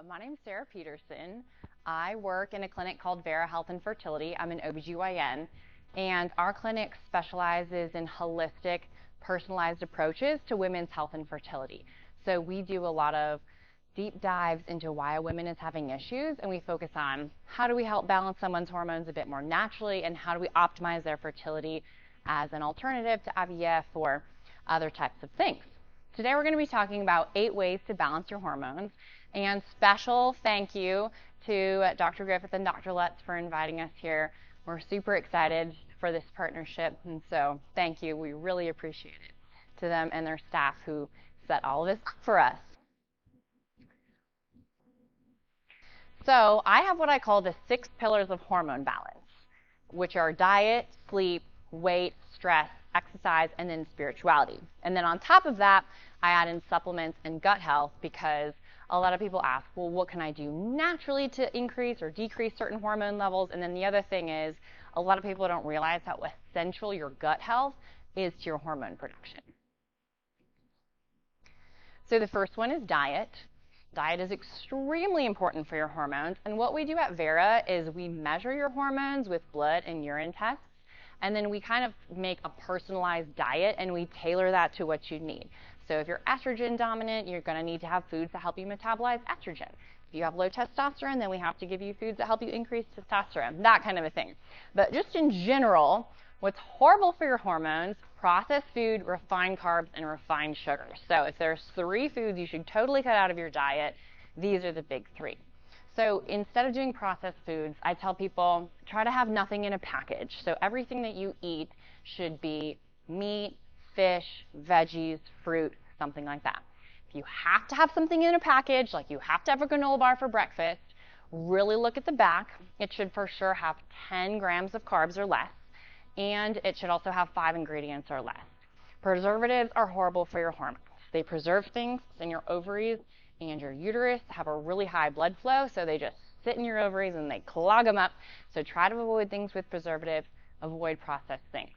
My name's Sarah Pederson. I work in a clinic called Vera Health and Fertility. I'm an OBGYN, and our clinic specializes in holistic, personalized approaches to women's health and fertility. So we do a lot of deep dives into why a woman is having issues, and we focus on how do we help balance someone's hormones a bit more naturally, and how do we optimize their fertility as an alternative to IVF or other types of things. Today we're going to be talking about 8 ways to balance your hormones, and special thank you to Dr. Griffith and Dr. Lutz for inviting us here. We're super excited for this partnership, and so thank you. We really appreciate it to them and their staff who set all of this up for us. So I have what I call the 6 pillars of hormone balance, which are diet, sleep, weight, stress, exercise, and then spirituality. And then on top of that, I add in supplements and gut health because a lot of people ask, well, what can I do naturally to increase or decrease certain hormone levels? And then the other thing is, a lot of people don't realize how essential your gut health is to your hormone production. So the first one is diet. Diet is extremely important for your hormones. And what we do at Vera is we measure your hormones with blood and urine tests. And then we kind of make a personalized diet and we tailor that to what you need. So if you're estrogen dominant, you're going to need to have foods that help you metabolize estrogen. If you have low testosterone, then we have to give you foods that help you increase testosterone, that kind of a thing. But just in general, what's horrible for your hormones, processed food, refined carbs, and refined sugars. So if there's 3 foods you should totally cut out of your diet, these are the big 3. So instead of doing processed foods, I tell people, try to have nothing in a package. So everything that you eat should be meat, fish, veggies, fruit, something like that. If you have to have something in a package, like you have to have a granola bar for breakfast, really look at the back. It should for sure have 10 grams of carbs or less, and it should also have 5 ingredients or less. Preservatives are horrible for your hormones. They preserve things in your ovaries and your uterus, have a really high blood flow, so they just sit in your ovaries and they clog them up. So try to avoid things with preservatives, avoid processed things.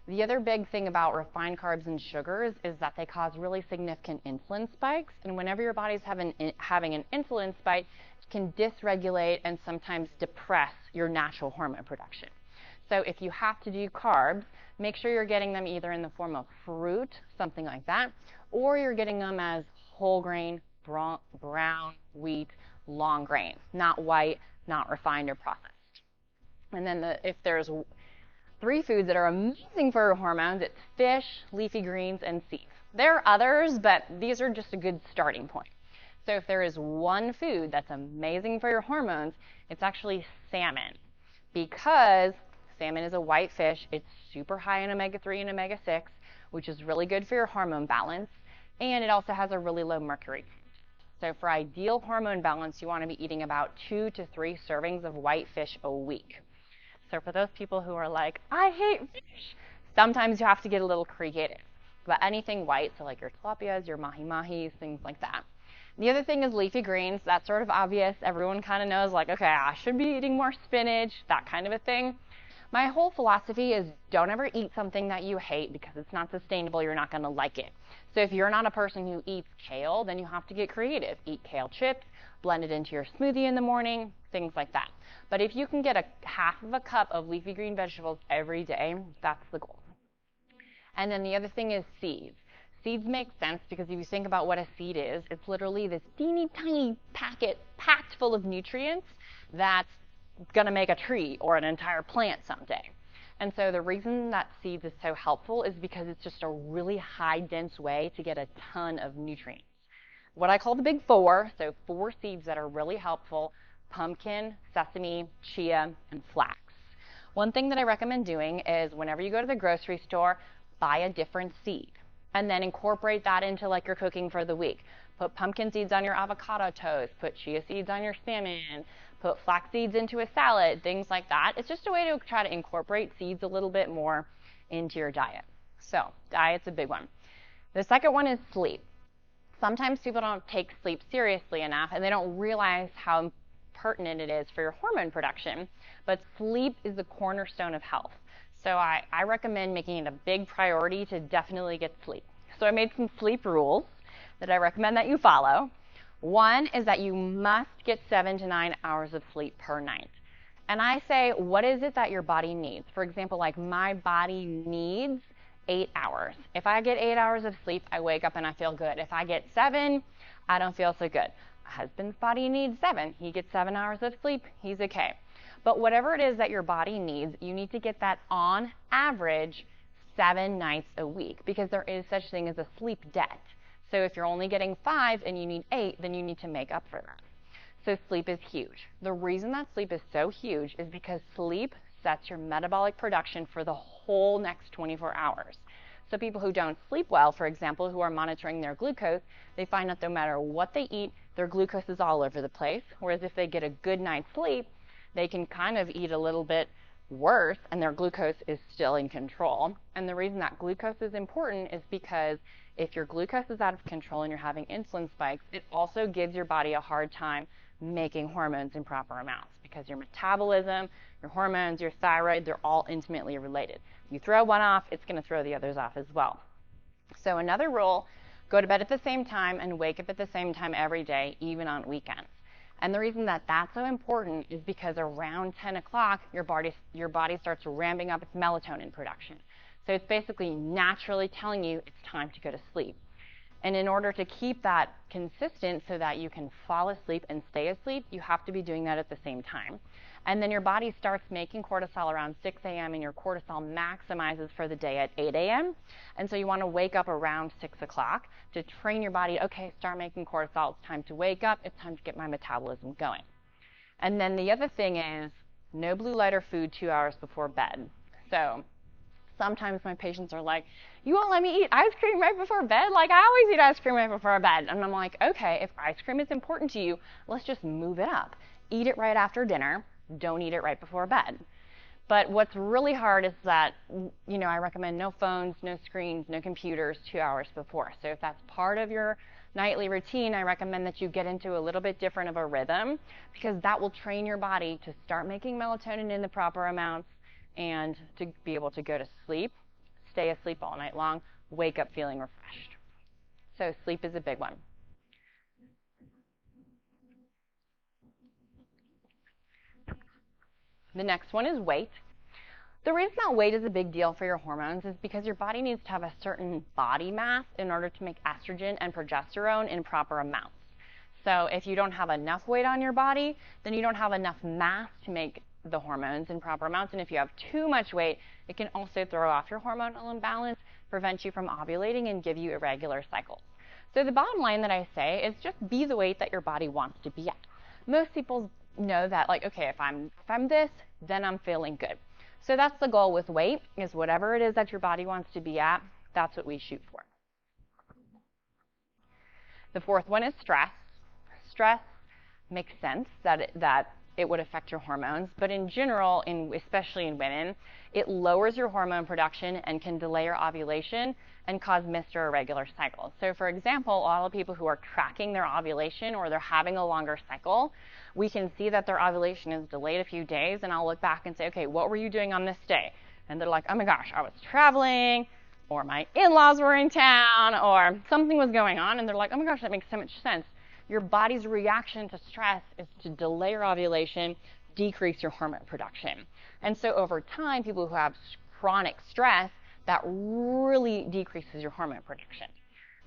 The other big thing about refined carbs and sugars is that they cause really significant insulin spikes, and whenever your body's having an insulin spike, it can dysregulate and sometimes depress your natural hormone production. So if you have to do carbs, make sure you're getting them either in the form of fruit, something like that, or you're getting them as whole grain, brown, wheat, long grain, not white, not refined or processed. And then if there's 3 foods that are amazing for your hormones, it's fish, leafy greens, and seeds. There are others, but these are just a good starting point. So if there is one food that's amazing for your hormones, it's actually salmon, because salmon is a white fish. It's super high in omega-3 and omega-6, which is really good for your hormone balance, and it also has a really low mercury. So for ideal hormone balance, you want to be eating about 2 to 3 servings of white fish a week. So for those people who are like, I hate fish, sometimes you have to get a little creative. But anything white, so like your tilapias, your mahi-mahis, things like that. The other thing is leafy greens. That's sort of obvious. Everyone kind of knows, like, okay, I should be eating more spinach, that kind of a thing. My whole philosophy is don't ever eat something that you hate because it's not sustainable. You're not going to like it. So if you're not a person who eats kale, then you have to get creative. Eat kale chips, blend it into your smoothie in the morning, things like that. But if you can get a half of a cup of leafy green vegetables every day, that's the goal. And then the other thing is seeds. Seeds make sense because if you think about what a seed is, it's literally this teeny tiny packet packed full of nutrients that's going to make a tree or an entire plant someday. And so the reason that seeds is so helpful is because it's just a really high dense way to get a ton of nutrients. What I call the big 4, so 4 seeds that are really helpful: pumpkin, sesame, chia, and flax. One thing that I recommend doing is whenever you go to the grocery store, buy a different seed and then incorporate that into like your cooking for the week. Put pumpkin seeds on your avocado toast, put chia seeds on your salmon, put flax seeds into a salad, things like that. It's just a way to try to incorporate seeds a little bit more into your diet. So diet's a big one. The second one is sleep. Sometimes people don't take sleep seriously enough and they don't realize how pertinent it is for your hormone production, but sleep is the cornerstone of health. So I recommend making it a big priority to definitely get sleep. So I made some sleep rules that I recommend that you follow. One is that you must get 7 to 9 hours of sleep per night. And I say, what is it that your body needs? For example, like my body needs 8 hours. If I get 8 hours of sleep, I wake up and I feel good. If I get 7, I don't feel so good. My husband's body needs 7. He gets 7 hours of sleep. He's okay. But whatever it is that your body needs, you need to get that on average 7 nights a week, because there is such thing as a sleep debt. So if you're only getting 5 and you need 8, then you need to make up for that. So sleep is huge. The reason that sleep is so huge is because sleep sets your metabolic production for the whole next 24 hours. So people who don't sleep well, for example, who are monitoring their glucose, they find that no matter what they eat, their glucose is all over the place. Whereas if they get a good night's sleep, they can kind of eat a little bit worse and their glucose is still in control. And the reason that glucose is important is because if your glucose is out of control and you're having insulin spikes, it also gives your body a hard time making hormones in proper amounts, because your metabolism, your hormones, your thyroid, they're all intimately related. You throw one off, it's going to throw the others off as well. So another rule, go to bed at the same time and wake up at the same time every day, even on weekends. And the reason that that's so important is because around 10 o'clock, your body starts ramping up its melatonin production. So it's basically naturally telling you it's time to go to sleep. And in order to keep that consistent so that you can fall asleep and stay asleep, you have to be doing that at the same time. And then your body starts making cortisol around 6 a.m. and your cortisol maximizes for the day at 8 a.m. And so you want to wake up around 6 o'clock to train your body, okay, start making cortisol, it's time to wake up, it's time to get my metabolism going. And then the other thing is no blue light or food 2 hours before bed. So sometimes my patients are like, you won't let me eat ice cream right before bed? Like, I always eat ice cream right before bed. And I'm like, okay, if ice cream is important to you, let's just move it up. Eat it right after dinner. Don't eat it right before bed. But what's really hard is that, I recommend no phones, no screens, no computers 2 hours before. So if that's part of your nightly routine, I recommend that you get into a little bit different of a rhythm, because that will train your body to start making melatonin in the proper amounts and to be able to go to sleep, stay asleep all night long, wake up feeling refreshed. So sleep is a big one. The next one is weight. The reason that weight is a big deal for your hormones is because your body needs to have a certain body mass in order to make estrogen and progesterone in proper amounts. So if you don't have enough weight on your body, then you don't have enough mass to make the hormones in proper amounts. And if you have too much weight, it can also throw off your hormonal imbalance, prevent you from ovulating, and give you irregular cycles. So the bottom line that I say is just be the weight that your body wants to be at. Most people know that, like, okay, if I'm this, then I'm feeling good. So that's the goal with weight, is whatever it is that your body wants to be at, that's what we shoot for. The fourth one is stress. Stress makes sense that it would affect your hormones, but in general, especially in women, it lowers your hormone production and can delay your ovulation and cause missed or irregular cycles. So for example, a lot of people who are tracking their ovulation or they're having a longer cycle, we can see that their ovulation is delayed a few days, and I'll look back and say, okay, what were you doing on this day? And they're like, oh my gosh, I was traveling, or my in-laws were in town, or something was going on, and they're like, oh my gosh, that makes so much sense. Your body's reaction to stress is to delay your ovulation, decrease your hormone production. And so over time, people who have chronic stress, that really decreases your hormone production.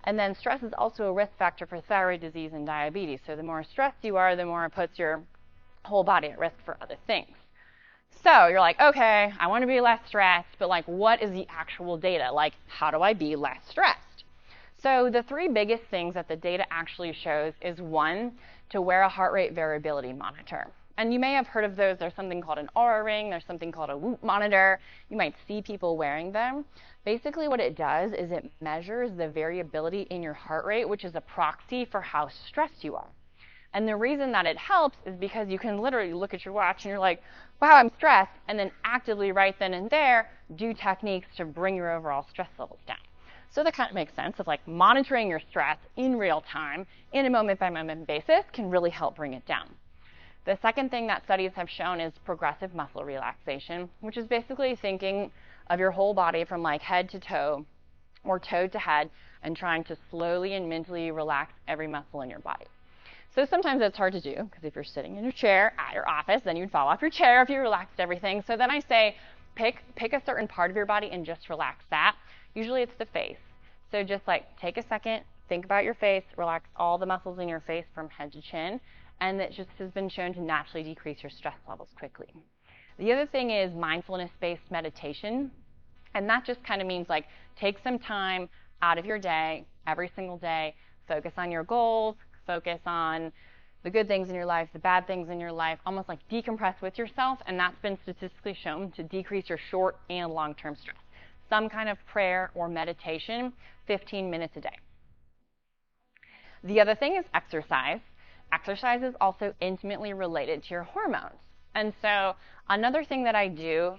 And then stress is also a risk factor for thyroid disease and diabetes. So the more stressed you are, the more it puts your whole body at risk for other things. So you're like, okay, I want to be less stressed, but like, what is the actual data? Like, how do I be less stressed? So the three biggest things that the data actually shows is, one, to wear a heart rate variability monitor. And you may have heard of those. There's something called an Oura ring. There's something called a Whoop monitor. You might see people wearing them. Basically what it does is it measures the variability in your heart rate, which is a proxy for how stressed you are. And the reason that it helps is because you can literally look at your watch and you're like, wow, I'm stressed, and then actively right then and there do techniques to bring your overall stress levels down. So that kind of makes sense of like monitoring your stress in real time in a moment-by-moment basis can really help bring it down. The second thing that studies have shown is progressive muscle relaxation, which is basically thinking of your whole body from like head to toe or toe to head and trying to slowly and mentally relax every muscle in your body. So sometimes it's hard to do, because if you're sitting in your chair at your office, then you'd fall off your chair if you relaxed everything. So then I say, pick a certain part of your body and just relax that. Usually it's the face. So just like take a second, think about your face, relax all the muscles in your face from head to chin, and that just has been shown to naturally decrease your stress levels quickly. The other thing is mindfulness-based meditation, and that just kind of means like take some time out of your day, every single day, focus on your goals, focus on the good things in your life, the bad things in your life, almost like decompress with yourself, and that's been statistically shown to decrease your short and long-term stress. Some kind of prayer or meditation, 15 minutes a day. The other thing is exercise. Exercise is also intimately related to your hormones. And so another thing that I do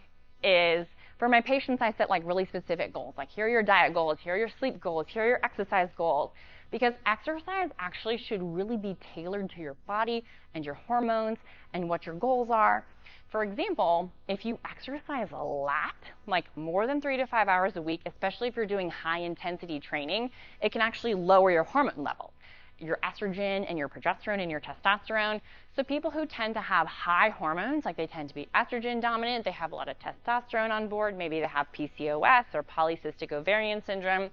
is, for my patients, I set like really specific goals. Like, here are your diet goals, here are your sleep goals, here are your exercise goals. Because exercise actually should really be tailored to your body and your hormones and what your goals are. For example, if you exercise a lot, like more than 3 to 5 hours a week, especially if you're doing high intensity training, it can actually lower your hormone levels, your estrogen and your progesterone and your testosterone. So people who tend to have high hormones, like they tend to be estrogen dominant, they have a lot of testosterone on board, maybe they have PCOS or polycystic ovarian syndrome,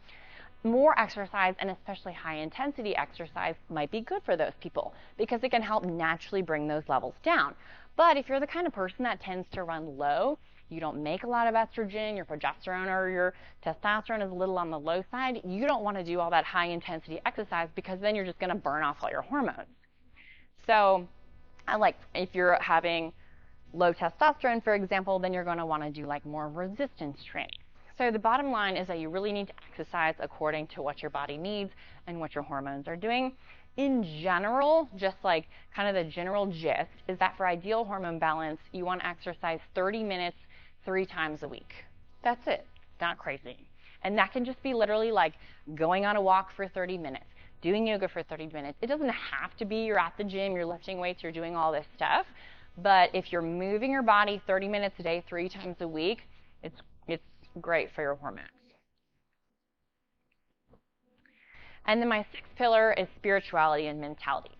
more exercise, and especially high intensity exercise, might be good for those people because it can help naturally bring those levels down. But if you're the kind of person that tends to run low, you don't make a lot of estrogen, your progesterone or your testosterone is a little on the low side, you don't want to do all that high intensity exercise because then you're just going to burn off all your hormones. So if you're having low testosterone, for example, then you're going to want to do like more resistance training. So the bottom line is that you really need to exercise according to what your body needs and what your hormones are doing. In general, just like kind of the general gist, is that for ideal hormone balance, you want to exercise 30 minutes 3 times a week. That's it. Not crazy. And that can just be literally like going on a walk for 30 minutes, doing yoga for 30 minutes. It doesn't have to be you're at the gym, you're lifting weights, you're doing all this stuff. But if you're moving your body 30 minutes a day, 3 times a week, it's great for your hormones. And then my 6th pillar is spirituality and mentality.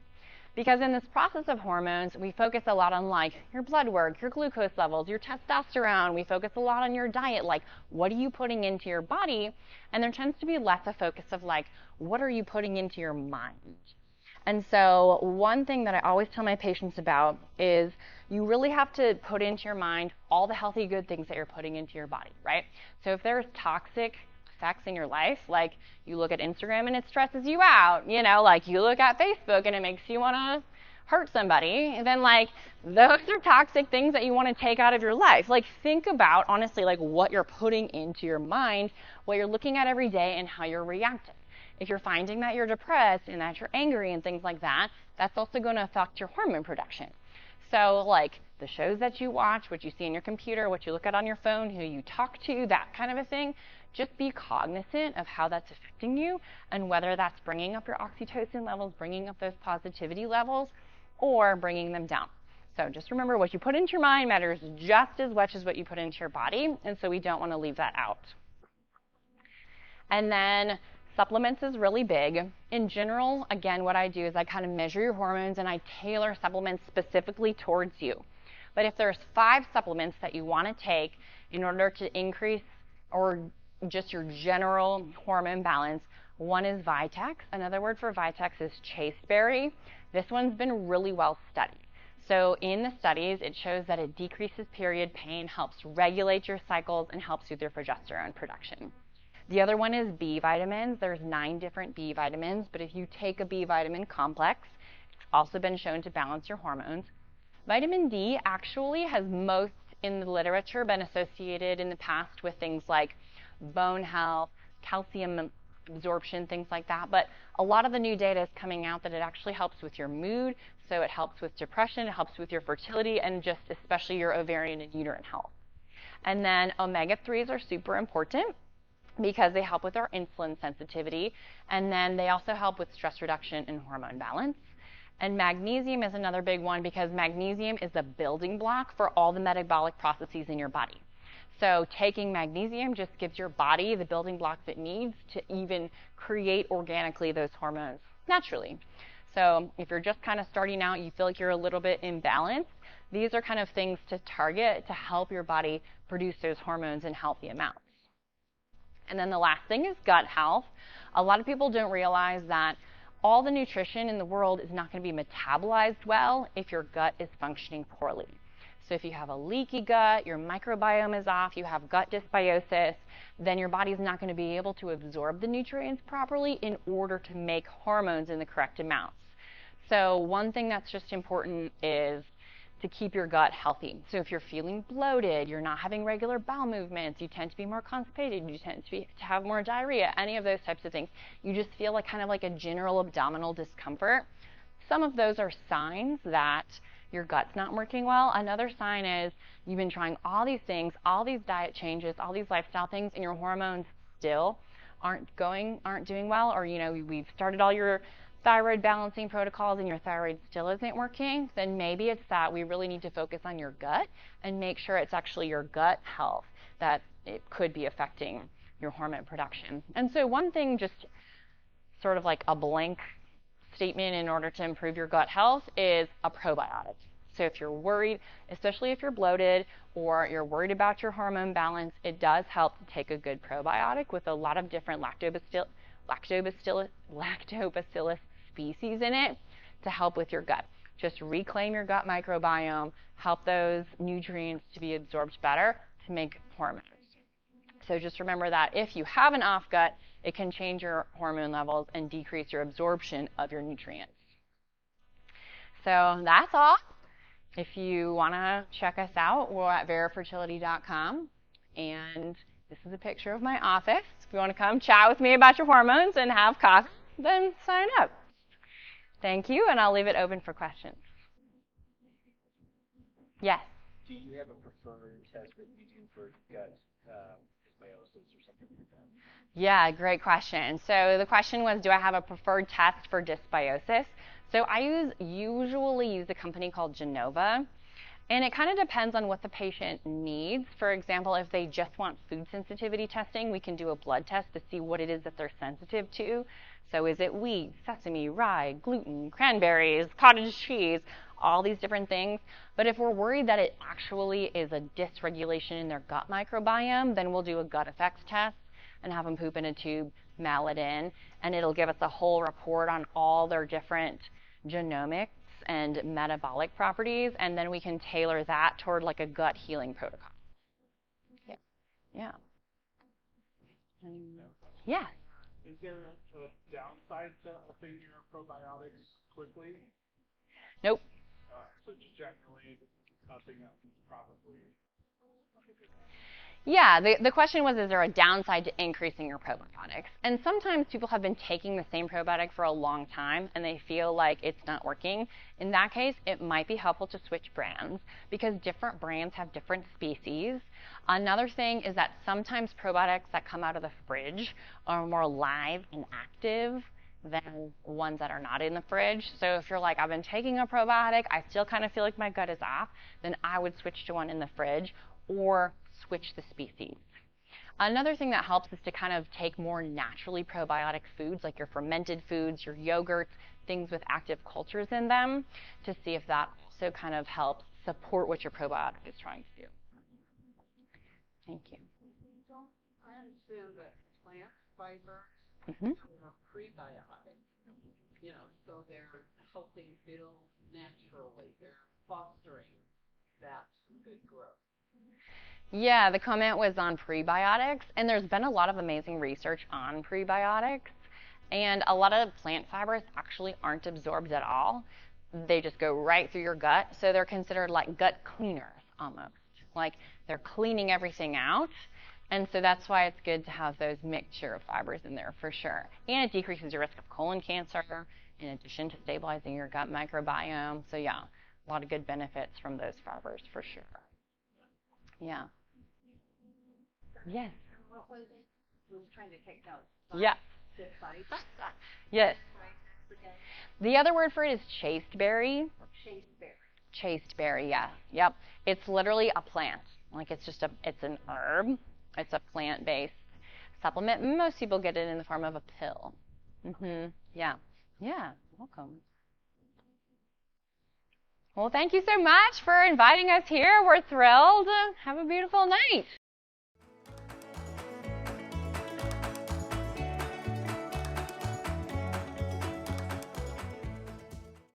Because in this process of hormones, we focus a lot on like your blood work, your glucose levels, your testosterone. We focus a lot on your diet, like what are you putting into your body? And there tends to be less a focus of like, what are you putting into your mind? And so one thing that I always tell my patients about is you really have to put into your mind all the healthy, good things that you're putting into your body, right? So if there's toxic effects in your life, like you look at Instagram and it stresses you out, like you look at Facebook and it makes you want to hurt somebody, then like those are toxic things that you want to take out of your life. Like think about, honestly, like what you're putting into your mind, what you're looking at every day, and how you're reacting. If you're finding that you're depressed and that you're angry and things like that, that's also going to affect your hormone production. So like the shows that you watch, what you see on your computer, what you look at on your phone, who you talk to, that kind of a thing, just be cognizant of how that's affecting you and whether that's bringing up your oxytocin levels, bringing up those positivity levels, or bringing them down. So just remember, what you put into your mind matters just as much as what you put into your body, and so we don't want to leave that out. And then supplements is really big. In general, again, what I do is I kind of measure your hormones and I tailor supplements specifically towards you. But if there's 5 supplements that you want to take in order to increase or just your general hormone balance, one is Vitex. Another word for Vitex is chasteberry. This one's been really well studied. So in the studies, it shows that it decreases period pain, helps regulate your cycles, and helps with your progesterone production. The other one is B vitamins. There's 9 different B vitamins, but if you take a B vitamin complex, it's also been shown to balance your hormones. Vitamin D actually has most in the literature been associated in the past with things like bone health, calcium absorption, things like that. But a lot of the new data is coming out that it actually helps with your mood, so it helps with depression, it helps with your fertility, and just especially your ovarian and uterine health. And then omega-3s are super important because they help with our insulin sensitivity, and then they also help with stress reduction and hormone balance. And magnesium is another big one because magnesium is the building block for all the metabolic processes in your body. So taking magnesium just gives your body the building blocks it needs to even create organically those hormones naturally. So if you're just kind of starting out, you feel like you're a little bit imbalanced, these are kind of things to target to help your body produce those hormones in healthy amounts. And then the last thing is gut health. A lot of people don't realize that all the nutrition in the world is not going to be metabolized well if your gut is functioning poorly. So if you have a leaky gut, your microbiome is off, you have gut dysbiosis, then your body's not going to be able to absorb the nutrients properly in order to make hormones in the correct amounts. So one thing that's just important is to keep your gut healthy. So if you're feeling bloated, you're not having regular bowel movements, you tend to be more constipated, you tend to have more diarrhea, any of those types of things, you just feel like kind of like a general abdominal discomfort. Some of those are signs that your gut's not working well. Another sign is you've been trying all these things, all these diet changes, all these lifestyle things, and your hormones still aren't doing well, or we've started all your thyroid balancing protocols and your thyroid still isn't working, then maybe it's that we really need to focus on your gut and make sure it's actually your gut health that it could be affecting your hormone production. And so one thing, just sort of like a blank statement in order to improve your gut health, is a probiotic. So if you're worried, especially if you're bloated or you're worried about your hormone balance, it does help to take a good probiotic with a lot of different lactobacillus species in it to help with your gut. Just reclaim your gut microbiome, help those nutrients to be absorbed better to make hormones. So just remember that if you have an off gut, it can change your hormone levels and decrease your absorption of your nutrients. So that's all. If you want to check us out, we're at verafertility.com, and this is a picture of my office. If you want to come chat with me about your hormones and have coffee, then sign up. Thank you, and I'll leave it open for questions. Yes? Do you have a preferred test that you do for gut dysbiosis or something like that? Yeah, great question. So the question was, do I have a preferred test for dysbiosis? So I usually use a company called Genova, and it kind of depends on what the patient needs. For example, if they just want food sensitivity testing, we can do a blood test to see what it is that they're sensitive to. So is it wheat, sesame, rye, gluten, cranberries, cottage cheese, all these different things. But if we're worried that it actually is a dysregulation in their gut microbiome, then we'll do a gut effects test and have them poop in a tube, mail it in, and it'll give us a whole report on all their different genomics and metabolic properties, and then we can tailor that toward like a gut healing protocol. Yeah. Yeah. Yeah. Is there a downside to upping your probiotics quickly? Nope. So just generally upping them probably. Yeah, the question was, is there a downside to increasing your probiotics? And sometimes people have been taking the same probiotic for a long time and they feel like it's not working. In that case, it might be helpful to switch brands because different brands have different species. Another thing is that sometimes probiotics that come out of the fridge are more live and active than ones that are not in the fridge. So if you're like, I've been taking a probiotic, I still kind of feel like my gut is off, then I would switch to one in the fridge or switch the species. Another thing that helps is to kind of take more naturally probiotic foods, like your fermented foods, your yogurts, things with active cultures in them, to see if that also kind of helps support what your probiotic is trying to do. Thank you. I understand that plant fiber are prebiotics, so they're helping build naturally. They're fostering that good growth. Yeah, the comment was on prebiotics, and there's been a lot of amazing research on prebiotics, and a lot of plant fibers actually aren't absorbed at all. They just go right through your gut, so they're considered like gut cleaners almost. Like they're cleaning everything out, and so that's why it's good to have those mixture of fibers in there for sure. And it decreases your risk of colon cancer in addition to stabilizing your gut microbiome. So yeah, a lot of good benefits from those fibers for sure. Yeah. Yes. What was it? I was trying to take notes. Yeah. Yes. The other word for it is chasteberry. Chasteberry. Chasteberry, yeah. Yep. It's literally a plant. Like it's an herb. It's a plant-based supplement. Most people get it in the form of a pill. Yeah. Yeah. Welcome. Well, thank you so much for inviting us here. We're thrilled. Have a beautiful night.